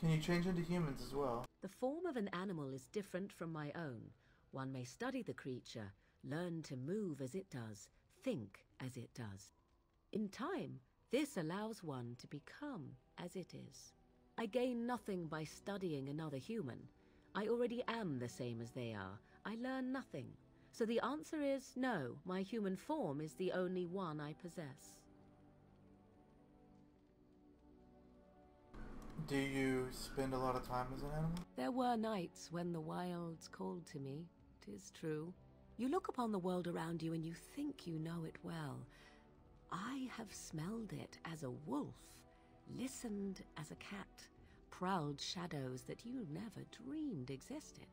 Can you change into humans as well? The form of an animal is different from my own. One may study the creature, learn to move as it does, think as it does. In time, this allows one to become as it is. I gain nothing by studying another human. I already am the same as they are. I learn nothing. So the answer is no, my human form is the only one I possess. Do you spend a lot of time as an animal? There were nights when the wilds called to me, 'tis true. You look upon the world around you and you think you know it well. I have smelled it as a wolf, listened as a cat, prowled shadows that you never dreamed existed.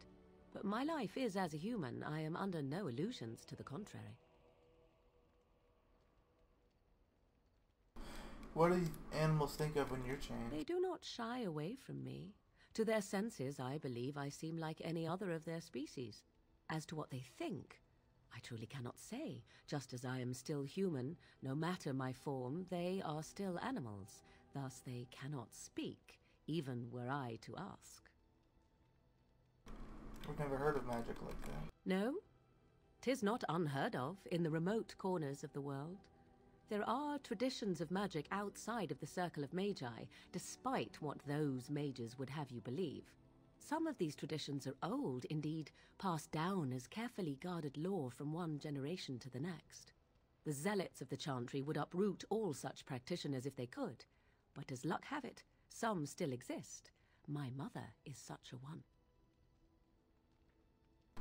But my life is as a human. I am under no illusions to the contrary. What do animals think of when you're chained? They do not shy away from me. To their senses, I believe I seem like any other of their species. As to what they think, I truly cannot say. Just as I am still human, no matter my form, they are still animals. Thus they cannot speak, even were I to ask. I've never heard of magic like that. No, 'tis not unheard of in the remote corners of the world. There are traditions of magic outside of the circle of magi, despite what those mages would have you believe. Some of these traditions are old, indeed, passed down as carefully guarded lore from one generation to the next. The zealots of the chantry would uproot all such practitioners if they could, but as luck have it, some still exist. My mother is such a one.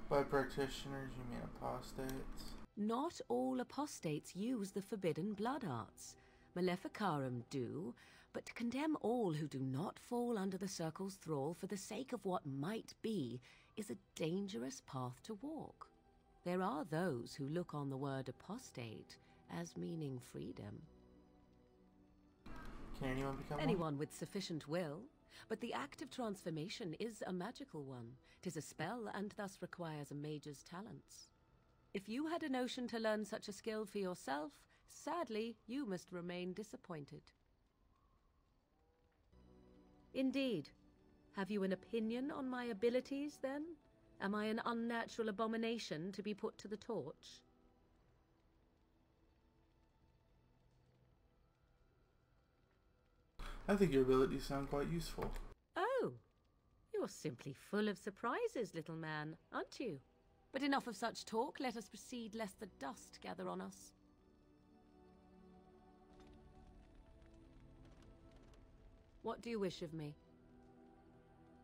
By practitioners, you mean apostates? Not all apostates use the forbidden blood arts. Maleficarum do, but to condemn all who do not fall under the circle's thrall for the sake of what might be is a dangerous path to walk. There are those who look on the word apostate as meaning freedom. Can anyone become Anyone with sufficient will, but the act of transformation is a magical one. 'Tis a spell and thus requires a mage's talents. If you had a notion to learn such a skill for yourself, sadly, you must remain disappointed. Indeed. Have you an opinion on my abilities, then? Am I an unnatural abomination to be put to the torch? I think your abilities sound quite useful. Oh, you're simply full of surprises, little man, aren't you? But enough of such talk. Let us proceed, lest the dust gather on us. What do you wish of me?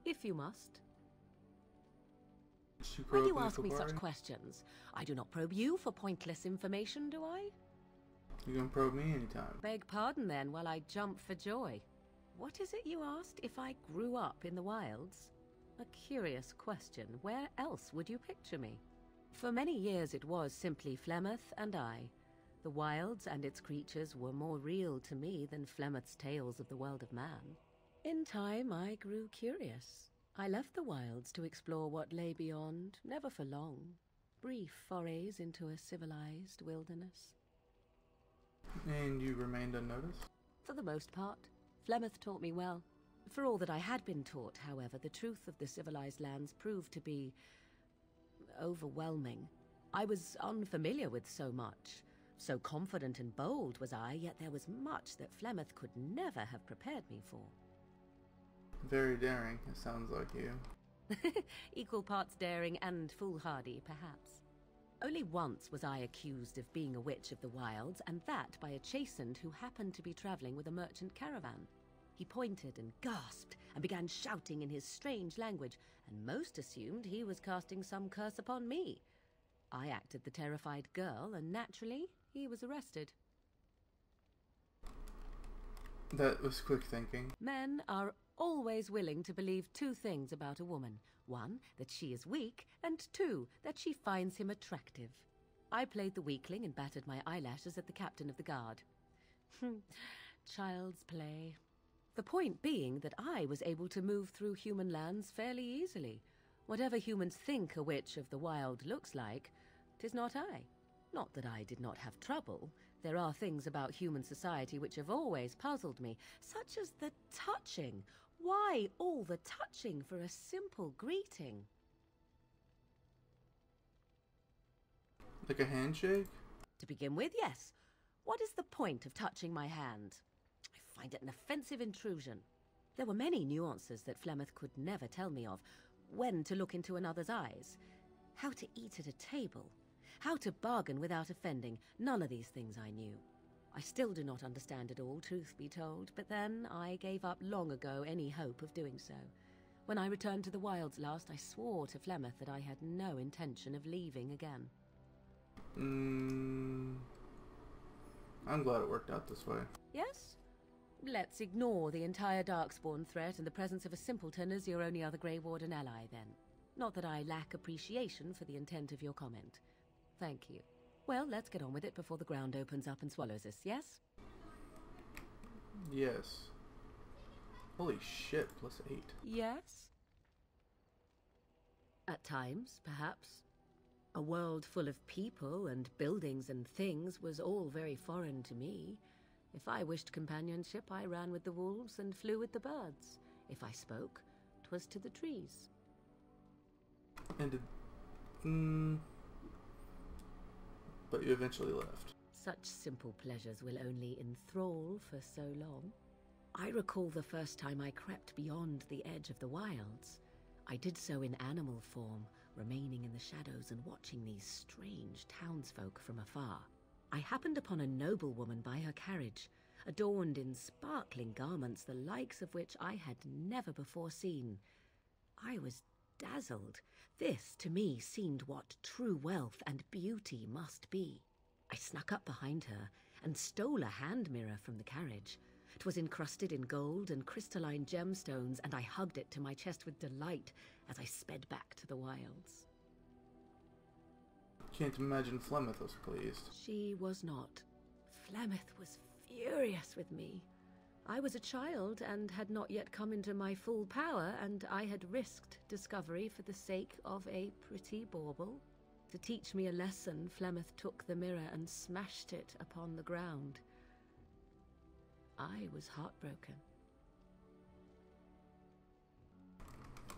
If you must. Why do you ask me such questions? I do not probe you for pointless information, do I? You can probe me anytime. Beg pardon, then, while I jump for joy. What is it you asked? If I grew up in the wilds? A curious question. Where else would you picture me? For many years it was simply Flemeth and I. The wilds and its creatures were more real to me than Flemeth's tales of the world of man. In time I grew curious. I left the wilds to explore what lay beyond, never for long. Brief forays into a civilized wilderness. And you remained unnoticed? For the most part. Flemeth taught me well. For all that I had been taught, however, the truth of the civilized lands proved to be overwhelming. I was unfamiliar with so much. So confident and bold was I, yet there was much that Flemeth could never have prepared me for. Very daring, it sounds like you. Equal parts daring and foolhardy, perhaps. Only once was I accused of being a witch of the wilds, and that by a chastened who happened to be traveling with a merchant caravan. He pointed and gasped and began shouting in his strange language, and most assumed he was casting some curse upon me. I acted the terrified girl, and naturally, he was arrested. That was quick thinking. Men are always willing to believe two things about a woman. One, that she is weak, and two, that she finds him attractive. I played the weakling and battered my eyelashes at the captain of the guard. Child's play. The point being that I was able to move through human lands fairly easily. Whatever humans think a witch of the wild looks like, 'tis not I. Not that I did not have trouble. There are things about human society which have always puzzled me, such as the touching. Why all the touching for a simple greeting? Like a handshake? To begin with, yes. What is the point of touching my hand? I find it an offensive intrusion. There were many nuances that Flemeth could never tell me of. When to look into another's eyes, how to eat at a table, how to bargain without offending. None of these things I knew. I still do not understand it all, truth be told, but then I gave up long ago any hope of doing so. When I returned to the wilds last, I swore to Flemeth that I had no intention of leaving again. I'm glad it worked out this way. Yes? Let's ignore the entire Darkspawn threat and the presence of a simpleton as your only other Grey Warden ally, then. Not that I lack appreciation for the intent of your comment. Thank you. Well, let's get on with it before the ground opens up and swallows us, yes? Yes. Holy shit, +8. Yes? At times, perhaps. A world full of people and buildings and things was all very foreign to me. If I wished companionship, I ran with the wolves and flew with the birds. If I spoke, 'twas to the trees. And but you eventually left. Such simple pleasures will only enthrall for so long. I recall the first time I crept beyond the edge of the wilds. I did so in animal form, remaining in the shadows and watching these strange townsfolk from afar. I happened upon a noblewoman by her carriage, adorned in sparkling garments the likes of which I had never before seen. I was dazzled. This, to me, seemed what true wealth and beauty must be. I snuck up behind her and stole a hand mirror from the carriage. 'Twas encrusted in gold and crystalline gemstones, and I hugged it to my chest with delight as I sped back to the wilds. Can't imagine Flemeth was pleased. She was not. Flemeth was furious with me. I was a child and had not yet come into my full power, and I had risked discovery for the sake of a pretty bauble. To teach me a lesson, Flemeth took the mirror and smashed it upon the ground. I was heartbroken.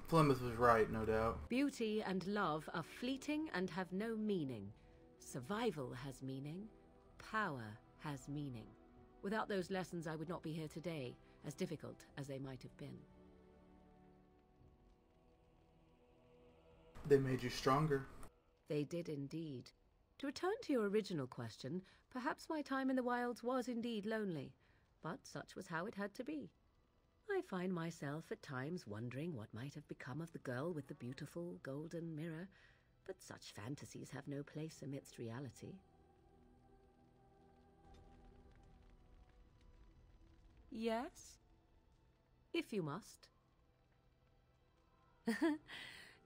Flemeth was right, no doubt. Beauty and love are fleeting and have no meaning. Survival has meaning. Power has meaning. Without those lessons, I would not be here today, as difficult as they might have been. They made you stronger. They did indeed. To return to your original question, perhaps my time in the wilds was indeed lonely, but such was how it had to be. I find myself at times wondering what might have become of the girl with the beautiful golden mirror, but such fantasies have no place amidst reality. Yes? If you must.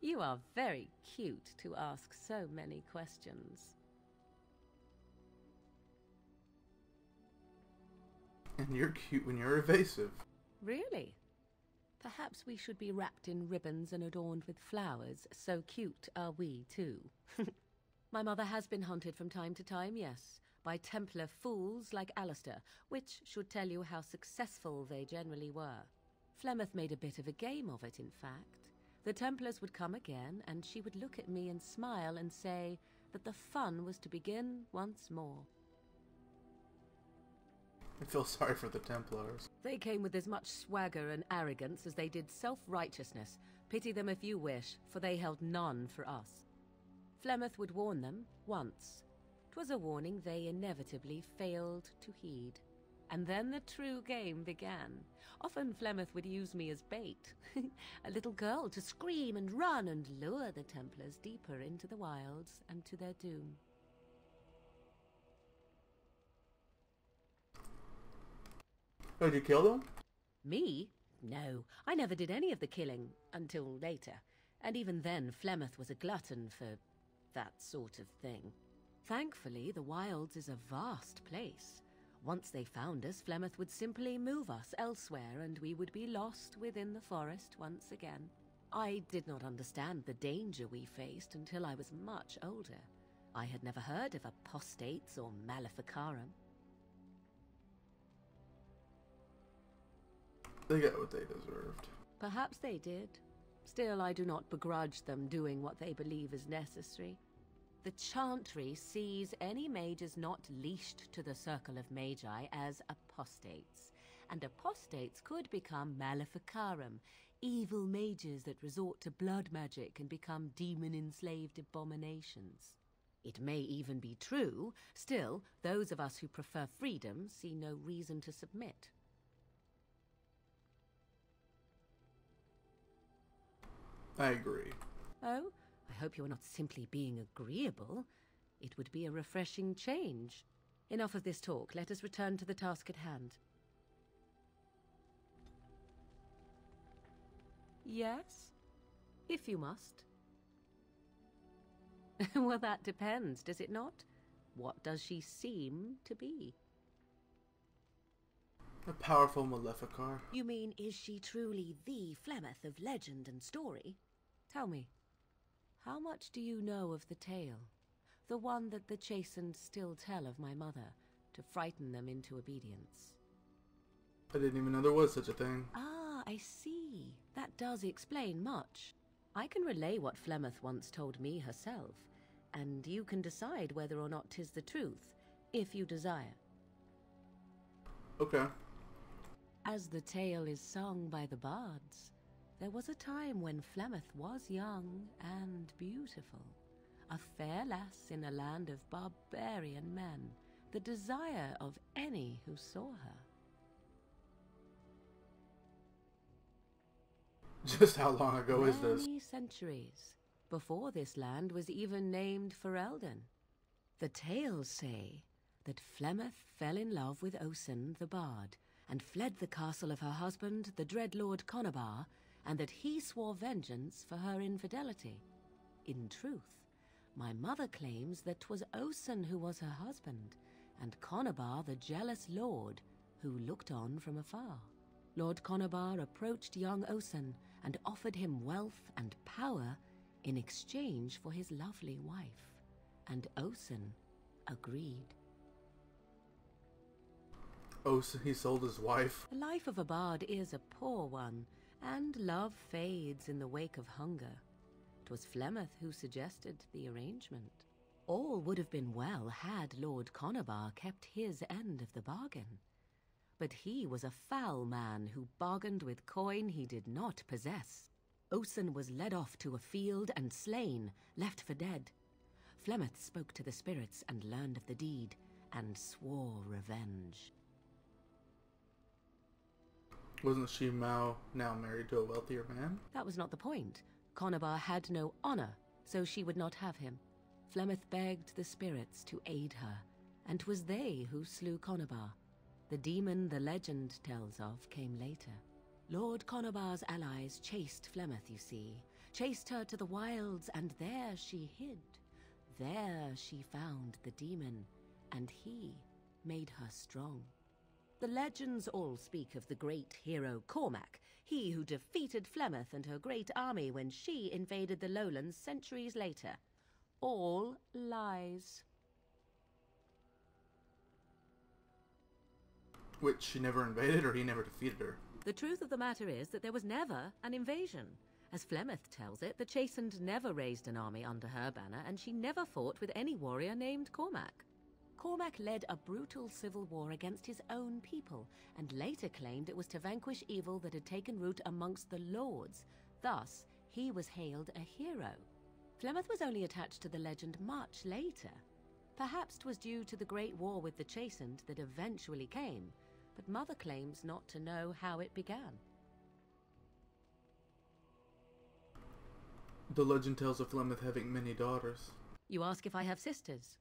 You are very cute to ask so many questions. And you're cute when you're evasive. Really? Perhaps we should be wrapped in ribbons and adorned with flowers. So cute are we, too. My mother has been hunted from time to time, yes, by Templar fools like Alistair, which should tell you how successful they generally were. Flemeth made a bit of a game of it, in fact. The Templars would come again, and she would look at me and smile and say that the fun was to begin once more. I feel sorry for the Templars. They came with as much swagger and arrogance as they did self-righteousness. Pity them if you wish, for they held none for us. Flemeth would warn them once. 'Twas a warning they inevitably failed to heed. And then the true game began. Often Flemeth would use me as bait. A little girl to scream and run and lure the Templars deeper into the wilds and to their doom. Oh, did you kill them? Me? No, I never did any of the killing, until later. And even then, Flemeth was a glutton for that sort of thing. Thankfully, the wilds is a vast place. Once they found us, Flemeth would simply move us elsewhere, and we would be lost within the forest once again. I did not understand the danger we faced until I was much older. I had never heard of apostates or maleficarum. They got what they deserved. Perhaps they did. Still, I do not begrudge them doing what they believe is necessary. The Chantry sees any mages not leashed to the Circle of Magi as apostates, and apostates could become maleficarum, evil mages that resort to blood magic and become demon-enslaved abominations. It may even be true. Still, those of us who prefer freedom see no reason to submit. I agree. Oh, I hope you are not simply being agreeable. It would be a refreshing change. Enough of this talk. Let us return to the task at hand. Yes? If you must. Well, that depends, does it not? What does she seem to be? A powerful Maleficar. You mean, is she truly the Flemeth of legend and story? Tell me, how much do you know of the tale? The one that the chastened still tell of my mother, to frighten them into obedience. I didn't even know there was such a thing. Ah, I see. That does explain much. I can relay what Flemeth once told me herself, and you can decide whether or not 'tis the truth, if you desire. Okay. As the tale is sung by the bards, there was a time when Flemeth was young and beautiful, a fair lass in a land of barbarian men, the desire of any who saw her. Just how long ago is this? Many centuries, before this land was even named Ferelden. The tales say that Flemeth fell in love with Osen the bard, and fled the castle of her husband, the dread Lord Conabar, and that he swore vengeance for her infidelity. In truth, my mother claims that 'twas Osen who was her husband, and Conabar the jealous lord who looked on from afar. Lord Conabar approached young Osen and offered him wealth and power in exchange for his lovely wife, and Osen agreed. Oh, so he sold his wife? The life of a bard is a poor one, and love fades in the wake of hunger. 'Twas Flemeth who suggested the arrangement. All would have been well had Lord Conabar kept his end of the bargain. But he was a foul man who bargained with coin he did not possess. Osen was led off to a field and slain, left for dead. Flemeth spoke to the spirits and learned of the deed, and swore revenge. Wasn't she now married to a wealthier man? That was not the point. Conabar had no honor, so she would not have him. Flemeth begged the spirits to aid her, and 'twas they who slew Conabar. The demon the legend tells of came later. Lord Conabar's allies chased Flemeth, you see, chased her to the wilds, and there she hid. There she found the demon, and he made her strong. The legends all speak of the great hero Cormac, he who defeated Flemeth and her great army when she invaded the lowlands centuries later. All lies. Which she never invaded, or he never defeated her? The truth of the matter is that there was never an invasion. As Flemeth tells it, the Chastened never raised an army under her banner, and she never fought with any warrior named Cormac. Cormac led a brutal civil war against his own people, and later claimed it was to vanquish evil that had taken root amongst the lords. Thus, he was hailed a hero. Flemeth was only attached to the legend much later. Perhaps 'twas due to the great war with the Chastened that eventually came, but Mother claims not to know how it began. The legend tells of Flemeth having many daughters. You ask if I have sisters.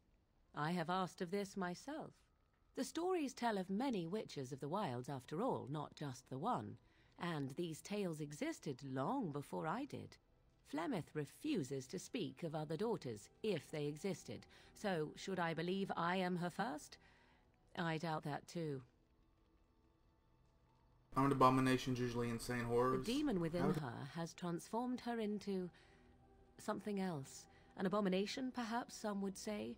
I have asked of this myself. The stories tell of many witches of the wilds after all, not just the one, and these tales existed long before I did. Flemeth refuses to speak of other daughters, if they existed, so should I believe I am her first? I doubt that too. Aren't abominations usually insane horrors? The demon within her has transformed her into something else. An abomination, perhaps some would say.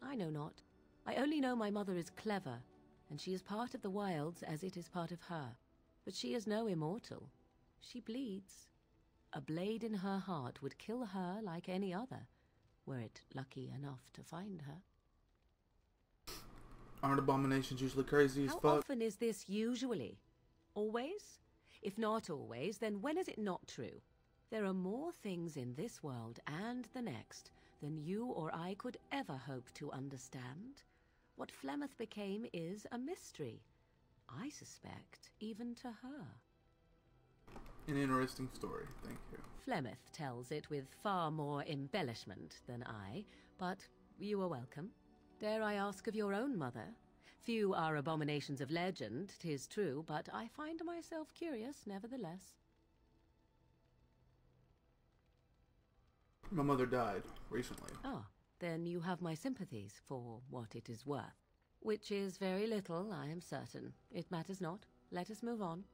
I know not. I only know my mother is clever, and she is part of the wilds as it is part of her. But she is no immortal. She bleeds. A blade in her heart would kill her like any other, were it lucky enough to find her. Aren't abominations usually crazy as How fuck? often is this usually? Always? If not always, then when is it not true? There are more things in this world and the next than you or I could ever hope to understand. What Flemeth became is a mystery. I suspect even to her. An interesting story, thank you. Flemeth tells it with far more embellishment than I, but you are welcome. Dare I ask of your own mother? Few are abominations of legend, 'tis true, but I find myself curious nevertheless. My mother died recently. Ah, then you have my sympathies for what it is worth. Which is very little, I am certain. It matters not. Let us move on.